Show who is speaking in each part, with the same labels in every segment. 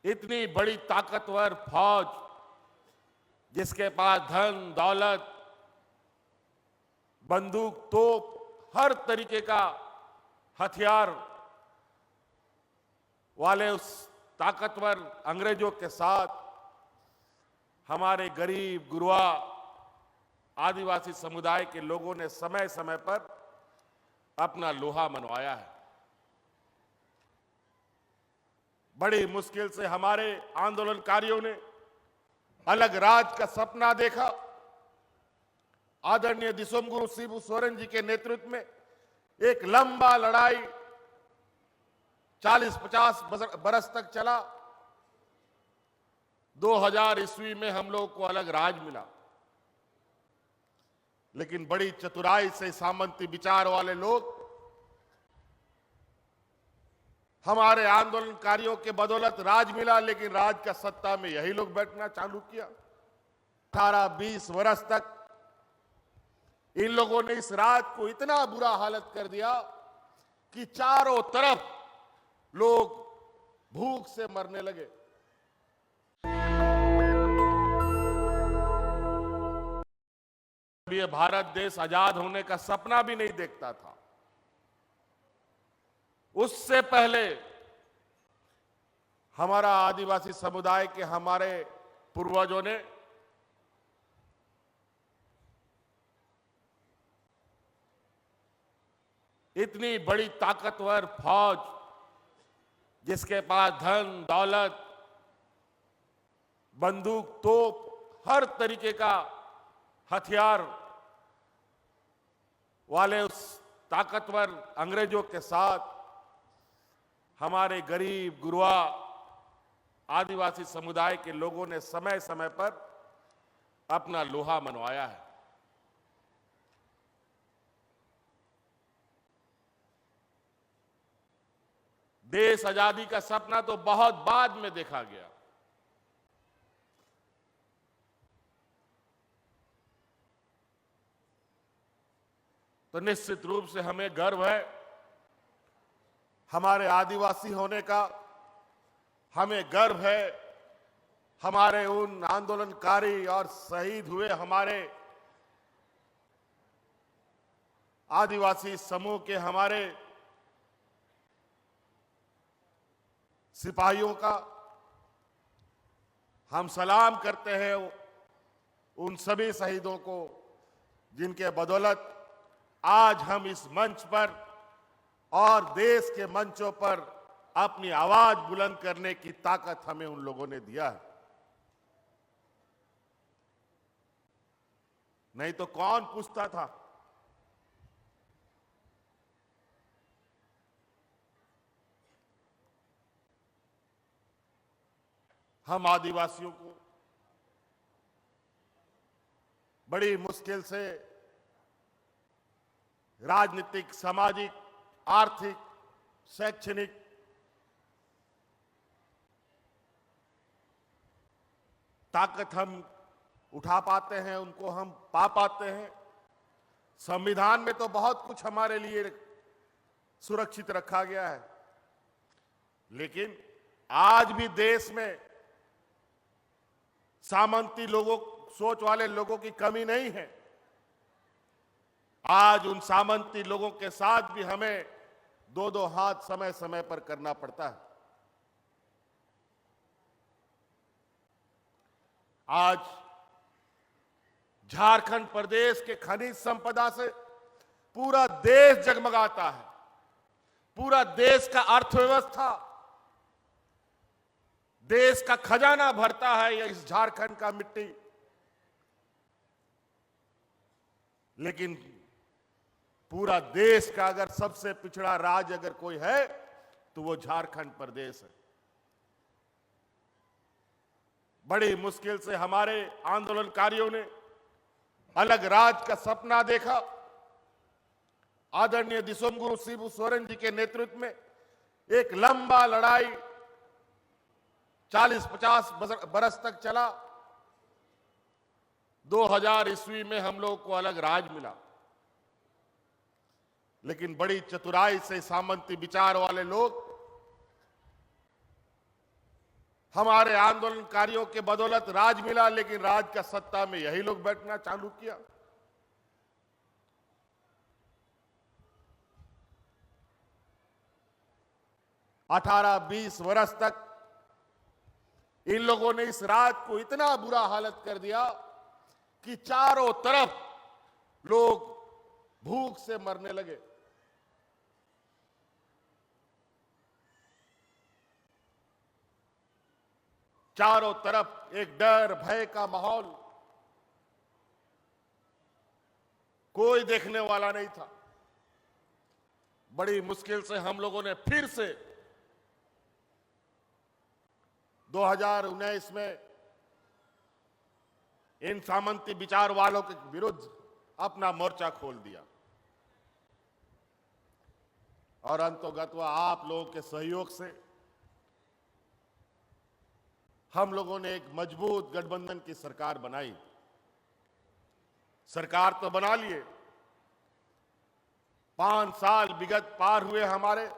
Speaker 1: इतनी बड़ी ताकतवर फौज जिसके पास धन दौलत बंदूक तोप हर तरीके का हथियार वाले उस ताकतवर अंग्रेजों के साथ हमारे गरीब गुरबा आदिवासी समुदाय के लोगों ने समय समय पर अपना लोहा मनवाया है। बड़ी मुश्किल से हमारे आंदोलनकारियों ने अलग राज्य का सपना देखा। आदरणीय दिसोमगुरु शिबू सोरेन जी के नेतृत्व में एक लंबा लड़ाई 40-50 बरस तक चला। 2000 ईस्वी में हम लोग को अलग राज मिला, लेकिन बड़ी चतुराई से सामंती विचार वाले लोग हमारे आंदोलनकारियों के बदौलत राज मिला, लेकिन राज का सत्ता में यही लोग बैठना चालू किया। 18-20 वर्ष तक इन लोगों ने इस राज को इतना बुरा हालत कर दिया कि चारों तरफ लोग भूख से मरने लगे। ये भारत देश आजाद होने का सपना भी नहीं देखता था। उससे पहले हमारा आदिवासी समुदाय के हमारे पूर्वजों ने इतनी बड़ी ताकतवर फौज जिसके पास धन दौलत बंदूक तोप हर तरीके का हथियार वाले उस ताकतवर अंग्रेजों के साथ हमारे गरीब गुरबा आदिवासी समुदाय के लोगों ने समय समय पर अपना लोहा मनवाया है। देश आजादी का सपना तो बहुत बाद में देखा गया। तो निश्चित रूप से हमें गर्व है हमारे आदिवासी होने का। हमें गर्व है हमारे उन आंदोलनकारी और शहीद हुए हमारे आदिवासी समूह के हमारे सिपाहियों का। हम सलाम करते हैं उन सभी शहीदों को जिनके बदौलत आज हम इस मंच पर और देश के मंचों पर अपनी आवाज बुलंद करने की ताकत हमें उन लोगों ने दिया है। नहीं तो कौन पूछता था। हम आदिवासियों को बड़ी मुश्किल से राजनीतिक, सामाजिक, आर्थिक, शैक्षणिक ताकत हम उठा पाते हैं, उनको हम पा पाते हैं। संविधान में तो बहुत कुछ हमारे लिए सुरक्षित रखा गया है, लेकिन आज भी देश में सामंती लोगों, सोच वाले लोगों की कमी नहीं है। आज उन सामंती लोगों के साथ भी हमें दो हाथ समय समय पर करना पड़ता है। आज झारखंड प्रदेश के खनिज संपदा से पूरा देश जगमगाता है। पूरा देश का अर्थव्यवस्था, देश का खजाना भरता है ये इस झारखंड का मिट्टी। लेकिन पूरा देश का अगर सबसे पिछड़ा राज्य अगर कोई है तो वो झारखंड प्रदेश है। बड़ी मुश्किल से हमारे आंदोलनकारियों ने अलग राज्य का सपना देखा। आदरणीय दिसोमगुरु शिबू सोरेन जी के नेतृत्व में एक लंबा लड़ाई 40-50 बरस तक चला। 2000 ईस्वी में हम लोग को अलग राज मिला, लेकिन बड़ी चतुराई से सामंती विचार वाले लोग हमारे आंदोलनकारियों के बदौलत राज मिला, लेकिन राज का सत्ता में यही लोग बैठना चालू किया। अठारह 20 वर्ष तक इन लोगों ने इस राज को इतना बुरा हालत कर दिया कि चारों तरफ लोग भूख से मरने लगे। चारों तरफ एक डर भय का माहौल, कोई देखने वाला नहीं था। बड़ी मुश्किल से हम लोगों ने फिर से 2019 में इन सामंती विचार वालों के विरुद्ध अपना मोर्चा खोल दिया और अंततः आप लोगों के सहयोग से हम लोगों ने एक मजबूत गठबंधन की सरकार बनाई। सरकार तो बना लिए, 5 साल विगत पार हुए हमारे।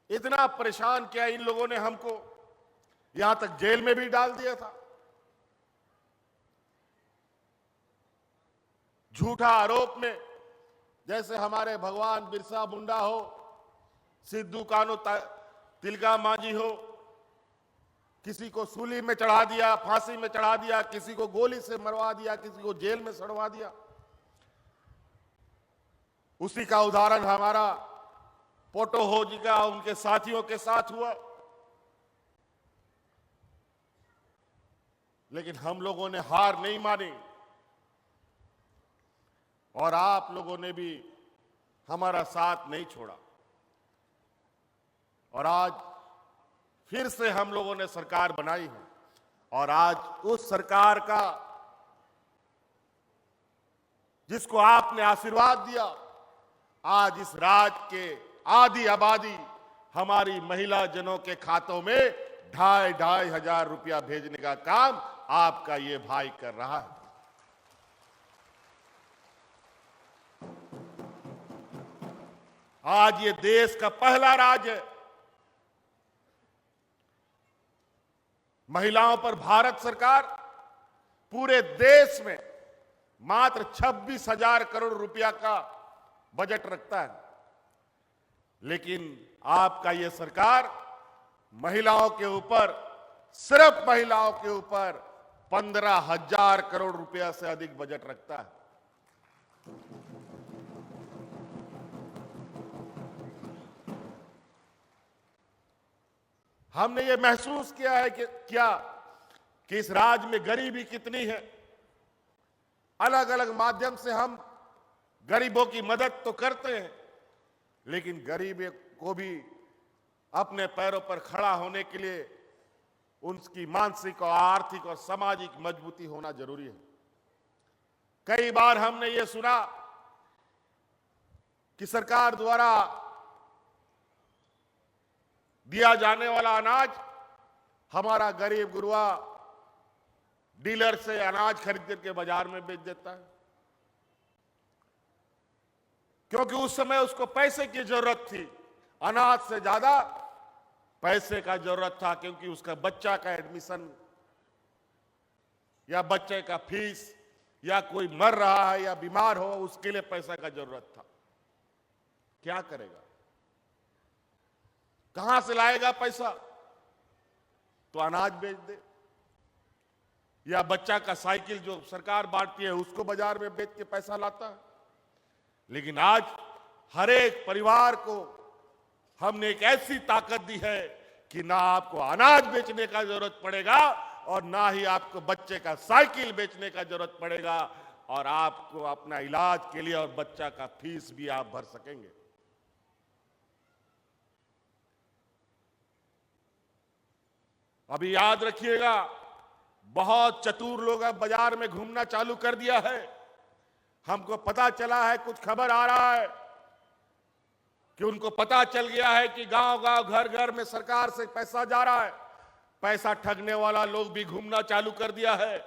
Speaker 1: इतना परेशान किया इन लोगों ने हमको, यहां तक जेल में भी डाल दिया था। झूठा आरोप में, जैसे हमारे भगवान बिरसा मुंडा हो, सिद्धू कान्हू तिलका मांझी हो, किसी को सूली में चढ़ा दिया, फांसी में चढ़ा दिया, किसी को गोली से मरवा दिया, किसी को जेल में सड़वा दिया। उसी का उदाहरण हमारा पोटो हो जी का उनके साथियों के साथ हुआ। लेकिन हम लोगों ने हार नहीं मानी और आप लोगों ने भी हमारा साथ नहीं छोड़ा और आज फिर से हम लोगों ने सरकार बनाई है और आज उस सरकार का जिसको आपने आशीर्वाद दिया, आज इस राज्य के आधी आबादी हमारी महिला जनों के खातों में 2,500 हजार रुपया भेजने का काम आपका ये भाई कर रहा है। आज ये देश का पहला राज्य है। महिलाओं पर भारत सरकार पूरे देश में मात्र 26,000 करोड़ रुपया का बजट रखता है, लेकिन आपका ये सरकार महिलाओं के ऊपर, सिर्फ महिलाओं के ऊपर 15,000 करोड़ रुपया से अधिक बजट रखता है। हमने ये महसूस किया है कि इस राज्य में गरीबी कितनी है। अलग अलग माध्यम से हम गरीबों की मदद तो करते हैं, लेकिन गरीब को भी अपने पैरों पर खड़ा होने के लिए उनकी मानसिक और आर्थिक और सामाजिक मजबूती होना जरूरी है। कई बार हमने ये सुना कि सरकार द्वारा दिया जाने वाला अनाज हमारा गरीब गुरुआ डीलर से अनाज खरीद करके बाजार में बेच देता है, क्योंकि उस समय उसको पैसे की जरूरत थी। अनाज से ज्यादा पैसे का जरूरत था, क्योंकि उसका बच्चा का एडमिशन या बच्चे का फीस या कोई मर रहा है या बीमार हो, उसके लिए पैसा का जरूरत था। क्या करेगा, कहां से लाएगा पैसा? तो अनाज बेच दे, या बच्चा का साइकिल जो सरकार बांटती है उसको बाजार में बेच के पैसा लाता है। लेकिन आज हर एक परिवार को हमने एक ऐसी ताकत दी है कि ना आपको अनाज बेचने का जरूरत पड़ेगा और ना ही आपको बच्चे का साइकिल बेचने का जरूरत पड़ेगा, और आपको अपना इलाज के लिए और बच्चा का फीस भी आप भर सकेंगे। अभी याद रखिएगा, बहुत चतुर लोग अब बाजार में घूमना चालू कर दिया है। हमको पता चला है, कुछ खबर आ रहा है कि उनको पता चल गया है कि गांव-गांव, घर-घर में सरकार से पैसा जा रहा है। पैसा ठगने वाला लोग भी घूमना चालू कर दिया है।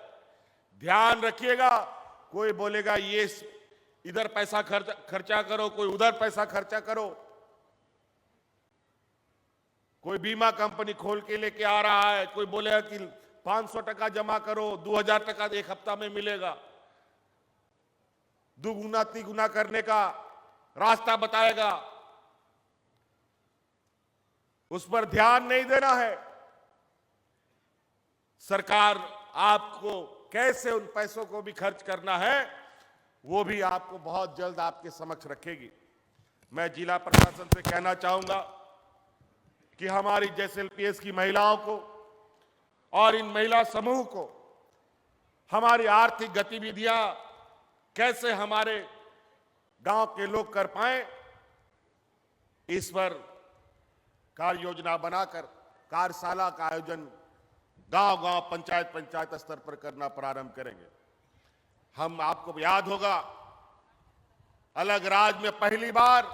Speaker 1: ध्यान रखिएगा, कोई बोलेगा ये इधर पैसा खर्चा करो, कोई उधर पैसा खर्चा करो। कोई बीमा कंपनी खोल के लेके आ रहा है, कोई बोलेगा कि 500 टका जमा करो, 2000 टका एक हफ्ता में मिलेगा, दुगुना तिगुना करने का रास्ता बताएगा। उस पर ध्यान नहीं देना है। सरकार आपको कैसे उन पैसों को भी खर्च करना है, वो भी आपको बहुत जल्द आपके समक्ष रखेगी। मैं जिला प्रशासन से कहना चाहूंगा कि हमारी जेएसएलपीएस की महिलाओं को और इन महिला समूह को हमारी आर्थिक गतिविधियां कैसे हमारे गांव के लोग कर पाएं, इस पर कार्य योजना बनाकर कार्यशाला का आयोजन गांव-गांव, पंचायत स्तर पर करना प्रारंभ करेंगे। हम आपको याद होगा, अलग राज्य में पहली बार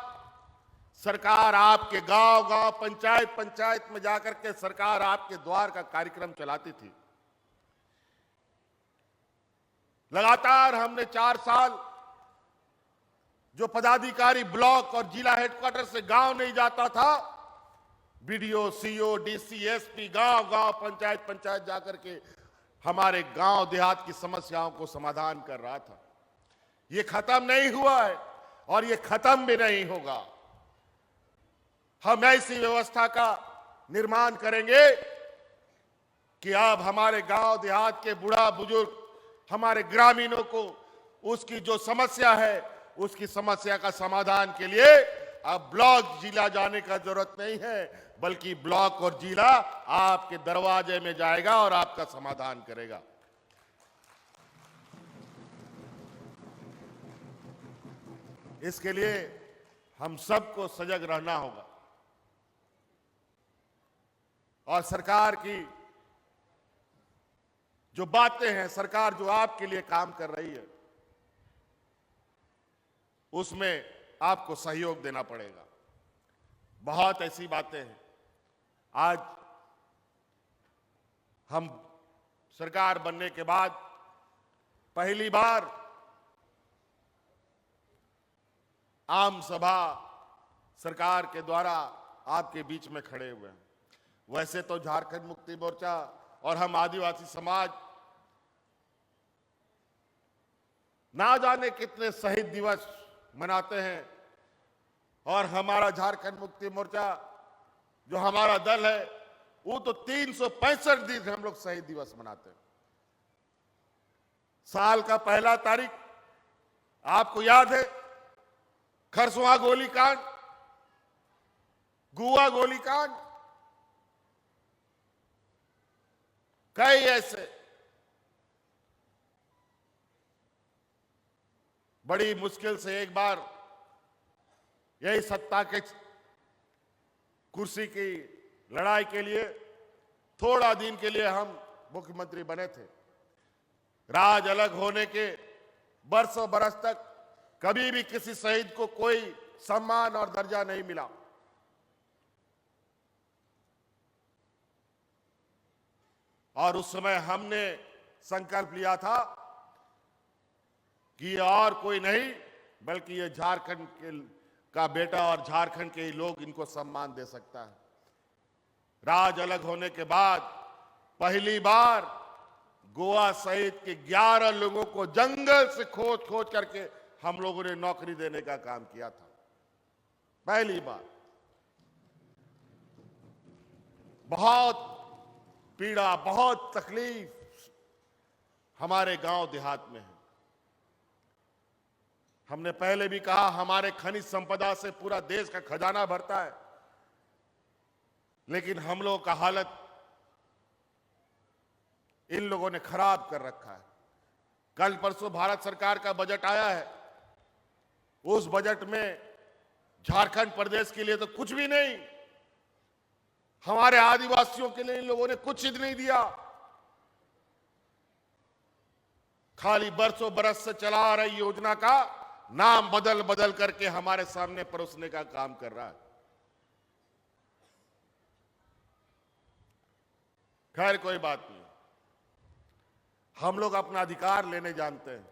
Speaker 1: सरकार आपके गांव-गांव, पंचायत में जाकर के सरकार आपके द्वार का कार्यक्रम चलाती थी। लगातार हमने 4 साल जो पदाधिकारी ब्लॉक और जिला हेडक्वार्टर से गांव नहीं जाता था, बीडीओ, सीओ, डीसी, एसपी गांव-गांव, पंचायत जाकर के हमारे गांव देहात की समस्याओं को समाधान कर रहा था। ये खत्म नहीं हुआ है और ये खत्म भी नहीं होगा। हम ऐसी व्यवस्था का निर्माण करेंगे कि अब हमारे गांव देहात के बूढ़ा बुजुर्ग, हमारे ग्रामीणों को उसकी जो समस्या है, उसकी समस्या का समाधान के लिए अब ब्लॉक जिला जाने का जरूरत नहीं है, बल्कि ब्लॉक और जिला आपके दरवाजे में जाएगा और आपका समाधान करेगा। इसके लिए हम सबको सजग रहना होगा और सरकार की जो बातें हैं, सरकार जो आपके लिए काम कर रही है, उसमें आपको सहयोग देना पड़ेगा। बहुत ऐसी बातें हैं। आज हम सरकार बनने के बाद पहली बार आम सभा सरकार के द्वारा आपके बीच में खड़े हुए हैं। वैसे तो झारखंड मुक्ति मोर्चा और हम आदिवासी समाज ना जाने कितने शहीद दिवस मनाते हैं और हमारा झारखंड मुक्ति मोर्चा जो हमारा दल है, वो तो 365 दिन हम लोग शहीद दिवस मनाते हैं। साल का पहला तारीख आपको याद है, खरसुआ गोलीकांड, गुआ गोलीकांड, कई ऐसे बड़ी मुश्किल से एक बार यही सत्ता के कुर्सी की लड़ाई के लिए थोड़ा दिन के लिए हम मुख्यमंत्री बने थे। राज अलग होने के बरसों बरस तक कभी भी किसी शहीद को कोई सम्मान और दर्जा नहीं मिला। और उस समय हमने संकल्प लिया था कि और कोई नहीं बल्कि ये झारखंड का बेटा और झारखंड के ही लोग इनको सम्मान दे सकता है। राज अलग होने के बाद पहली बार गोवा सहित के 11 लोगों को जंगल से खोज करके हम लोगों ने नौकरी देने का काम किया था। पहली बार। बहुत पीड़ा, बहुत तकलीफ हमारे गांव देहात में है। हमने पहले भी कहा, हमारे खनिज संपदा से पूरा देश का खजाना भरता है, लेकिन हम लोगों का हालत इन लोगों ने खराब कर रखा है। कल परसों भारत सरकार का बजट आया है, उस बजट में झारखंड प्रदेश के लिए तो कुछ भी नहीं, हमारे आदिवासियों के लिए इन लोगों ने कुछ ही नहीं दिया। खाली बरसों बरस से चला आ रही योजना का नाम बदल बदल करके हमारे सामने परोसने का काम कर रहा है। खैर कोई बात नहीं, हम लोग अपना अधिकार लेने जानते हैं।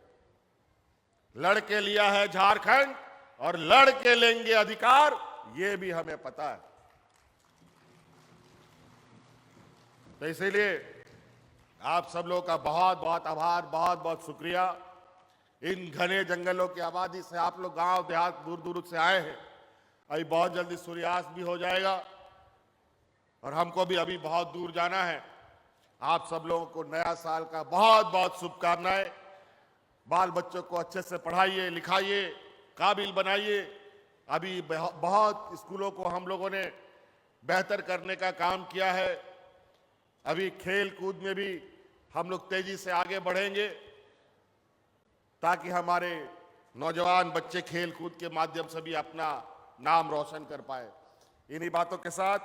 Speaker 1: लड़के लिया है झारखंड और लड़के लेंगे अधिकार, ये भी हमें पता है। तो इसीलिए आप सब लोगों का बहुत बहुत आभार, बहुत बहुत शुक्रिया। इन घने जंगलों की आबादी से आप लोग गांव देहात दूर दूर से आए हैं। अभी बहुत जल्दी सूर्यास्त भी हो जाएगा और हमको भी अभी बहुत दूर जाना है। आप सब लोगों को नया साल का बहुत बहुत शुभकामनाएं। बाल बच्चों को अच्छे से पढ़ाइए, लिखाइए, काबिल बनाइए। अभी बहुत स्कूलों को हम लोगों ने बेहतर करने का काम किया है। अभी खेल कूद में भी हम लोग तेजी से आगे बढ़ेंगे ताकि हमारे नौजवान बच्चे खेल कूद के माध्यम से भी अपना नाम रोशन कर पाए। इन्हीं बातों के साथ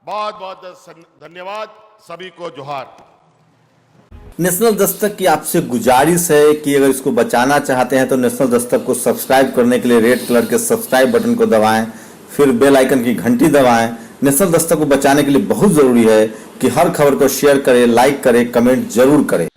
Speaker 1: बहुत बहुत धन्यवाद। सभी को जोहार।
Speaker 2: नेशनल दस्तक की आपसे गुजारिश है कि अगर इसको बचाना चाहते हैं तो नेशनल दस्तक को सब्सक्राइब करने के लिए रेड कलर के सब्सक्राइब बटन को दबाएं, फिर बेल आइकन की घंटी दबाएं। नेशनल दस्तक को बचाने के लिए बहुत जरूरी है कि हर खबर को शेयर करें, लाइक करें, कमेंट जरूर करें।